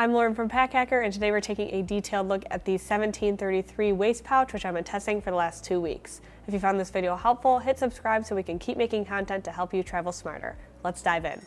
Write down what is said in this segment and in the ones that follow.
I'm Lauren from Pack Hacker, and today we're taking a detailed look at the 1733 waist pouch, which I've been testing for the last 2 weeks. If you found this video helpful, hit subscribe so we can keep making content to help you travel smarter. Let's dive in.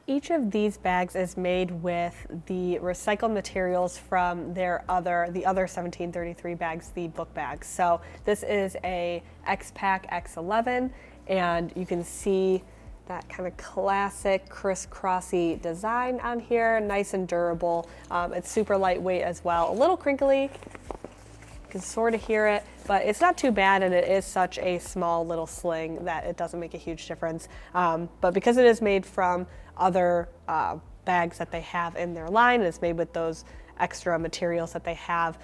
Each of these bags is made with the recycled materials from the other 1733 bags, the book bags. So this is a X-Pack X11, and you can see that kind of classic crisscrossy design on here, nice and durable. It's super lightweight as well, a little crinkly. You can sort of hear it, but it's not too bad, and it is such a small little sling that it doesn't make a huge difference. But because it is made from other bags that they have in their line, and it's made with those extra materials that they have,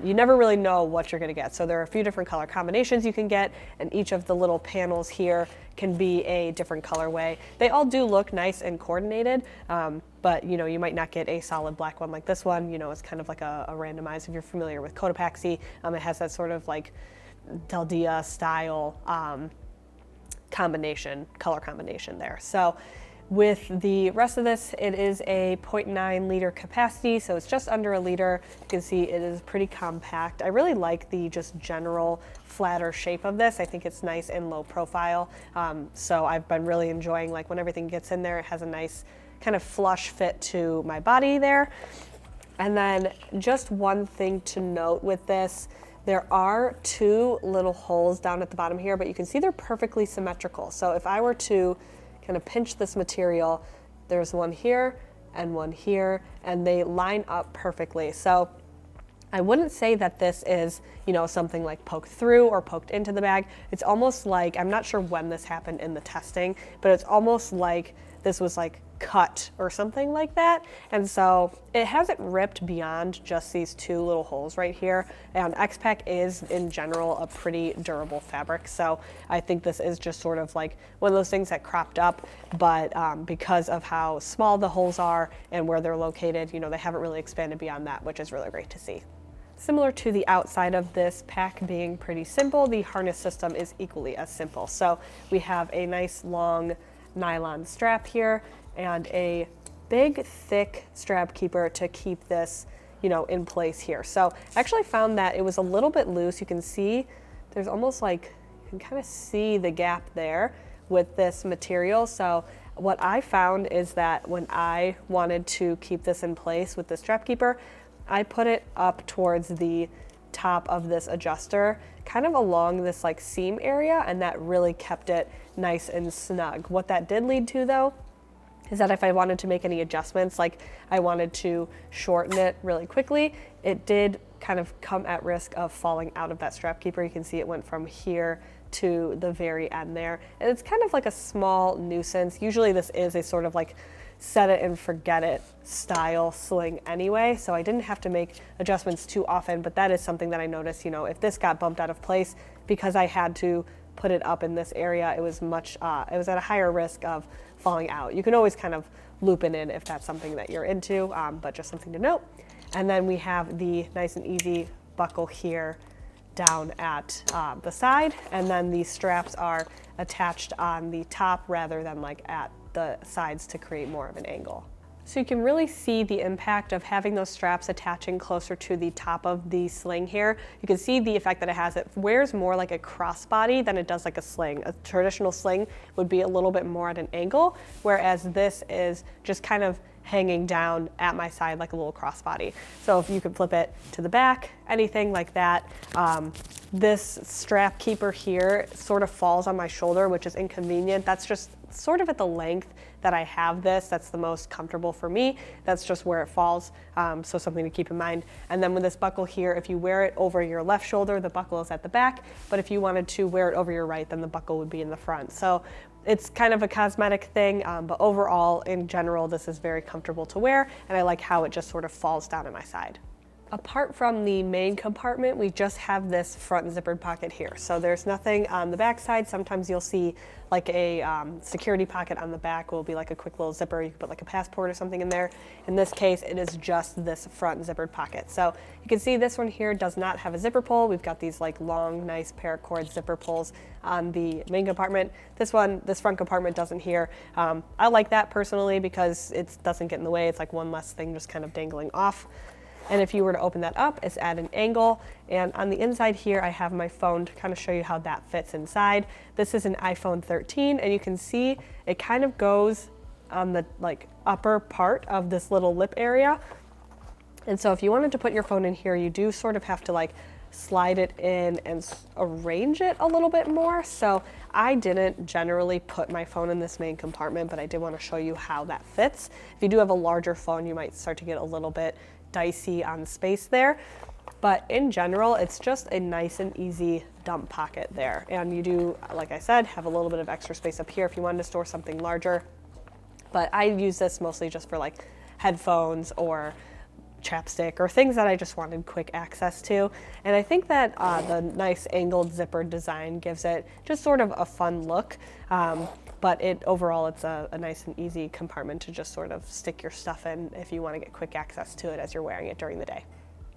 you never really know what you're going to get. So there are a few different color combinations you can get, and each of the little panels here can be a different colorway. They all do look nice and coordinated, but you might not get a solid black one like this one. It's kind of like a randomized. If you're familiar with Cotopaxi, it has that sort of like Del Dia style color combination there. So with the rest of this, it is a 0.9 liter capacity, so it's just under a liter. You can see it is pretty compact. I really like the just general flatter shape of this. I think it's nice and low profile. So I've been really enjoying, like, when everything gets in there, it has a nice kind of flush fit to my body there. And then just one thing to note with this, there are two little holes down at the bottom here, but you can see they're perfectly symmetrical. So if I were to kind of pinch this material, there's one here and one here, and they line up perfectly. So I wouldn't say that this is, something like poked through or poked into the bag. It's almost like, I'm not sure when this happened in the testing, but it's almost like this was like cut or something like that. And so it hasn't ripped beyond just these two little holes right here. And X-Pack is in general a pretty durable fabric. So I think this is just sort of like one of those things that cropped up, but because of how small the holes are and where they're located, they haven't really expanded beyond that, which is really great to see. Similar to the outside of this pack being pretty simple, the harness system is equally as simple. So we have a nice long nylon strap here and a big thick strap keeper to keep this in place here. So I actually found that it was a little bit loose. You can see there's almost like, you can kind of see the gap there with this material. So what I found is that when I wanted to keep this in place with the strap keeper, I put it up towards the top of this adjuster, kind of along this like seam area, and that really kept it nice and snug. What that did lead to, though, is that if I wanted to make any adjustments, like I wanted to shorten it really quickly, it did kind of come at risk of falling out of that strap keeper. You can see it went from here to the very end there, and it's kind of like a small nuisance. Usually this is a sort of like set it and forget it style sling anyway, so I didn't have to make adjustments too often, but that is something that I noticed, if this got bumped out of place, because I had to put it up in this area, it was at a higher risk of falling out. You can always kind of loop it in if that's something that you're into, but just something to note. And then we have the nice and easy buckle here down at the side, and then the straps are attached on the top rather than like at the sides to create more of an angle. So you can really see the impact of having those straps attaching closer to the top of the sling here. You can see the effect that it has. It wears more like a crossbody than it does like a sling. A traditional sling would be a little bit more at an angle, whereas this is just kind of hanging down at my side like a little crossbody. So if you could flip it to the back, anything like that. This strap keeper here sort of falls on my shoulder, which is inconvenient. That's just sort of at the length that I have this. That's the most comfortable for me. That's just where it falls, so something to keep in mind. And then with this buckle here, if you wear it over your left shoulder, the buckle is at the back, but if you wanted to wear it over your right, then the buckle would be in the front. So it's kind of a cosmetic thing, but overall, in general, this is very comfortable to wear, and I like how it just sort of falls down at my side. Apart from the main compartment, we just have this front zippered pocket here. So there's nothing on the back side. Sometimes you'll see like a security pocket on the back will be like a quick little zipper. You can put like a passport or something in there. In this case, it is just this front zippered pocket. So you can see this one here does not have a zipper pull. We've got these like long, nice paracord zipper pulls on the main compartment. This front compartment doesn't here. I like that personally because it doesn't get in the way. It's like one less thing just kind of dangling off. And if you were to open that up, it's at an angle. And on the inside here, I have my phone to kind of show you how that fits inside. This is an iPhone 13, and you can see it kind of goes on the like upper part of this little lip area. And so if you wanted to put your phone in here, you do sort of have to like slide it in and arrange it a little bit more. So I didn't generally put my phone in this main compartment, but I did want to show you how that fits. If you do have a larger phone, you might start to get a little bit dicey on space there, but in general it's just a nice and easy dump pocket there. And you do, like I said, have a little bit of extra space up here if you wanted to store something larger, but I use this mostly just for like headphones or chapstick or things that I just wanted quick access to. And I think that the nice angled zipper design gives it just sort of a fun look. But overall, it's a nice and easy compartment to just sort of stick your stuff in if you want to get quick access to it as you're wearing it during the day.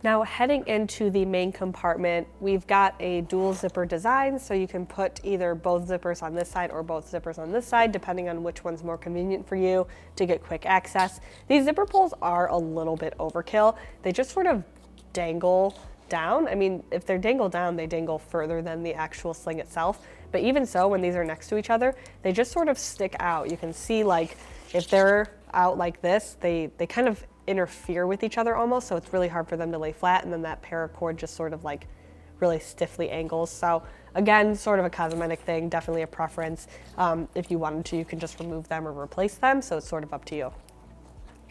Now heading into the main compartment, we've got a dual zipper design, so you can put either both zippers on this side or both zippers on this side, depending on which one's more convenient for you to get quick access. These zipper pulls are a little bit overkill. They just sort of dangle down. I mean, if they're dangled down, they dangle further than the actual sling itself. But even so, when these are next to each other, they just sort of stick out. You can see like if they're out like this, they kind of interfere with each other almost, so it's really hard for them to lay flat, and then that paracord just sort of like really stiffly angles. So again, sort of a cosmetic thing, definitely a preference. If you wanted to, you can just remove them or replace them, so it's sort of up to you.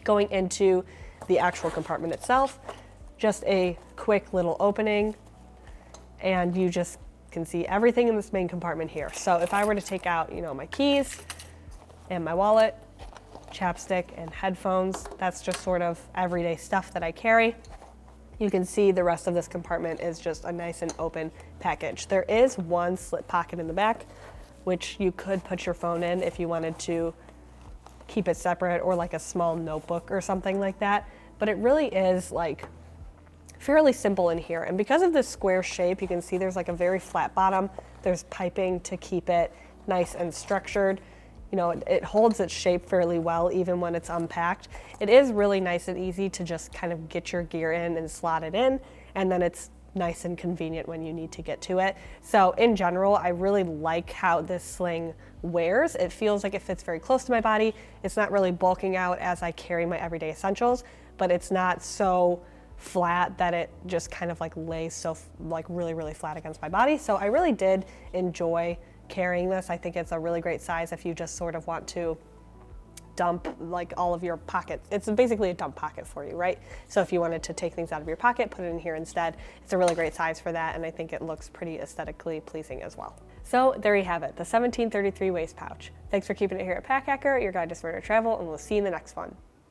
Going into the actual compartment itself, just a quick little opening, and you just can see everything in this main compartment here. So if I were to take out, my keys and my wallet, chapstick and headphones, that's just sort of everyday stuff that I carry. You can see the rest of this compartment is just a nice and open package. There is one slip pocket in the back, which you could put your phone in if you wanted to keep it separate, or like a small notebook or something like that. But it really is like fairly simple in here. And because of this square shape, you can see there's like a very flat bottom. There's piping to keep it nice and structured. It holds its shape fairly well even when it's unpacked. It is really nice and easy to just kind of get your gear in and slot it in, and then it's nice and convenient when you need to get to it. So in general, I really like how this sling wears. It feels like it fits very close to my body. It's not really bulking out as I carry my everyday essentials, but it's not so flat that it just kind of like lays so like really, really flat against my body. So I really did enjoy carrying this. I think it's a really great size if you just sort of want to dump like all of your pockets. It's basically a dump pocket for you, right? So if you wanted to take things out of your pocket, put it in here instead, it's a really great size for that, and I think it looks pretty aesthetically pleasing as well. So there you have it, the 1733 waist pouch. Thanks for keeping it here at Pack Hacker, your guide to smarter travel, and we'll see you in the next one.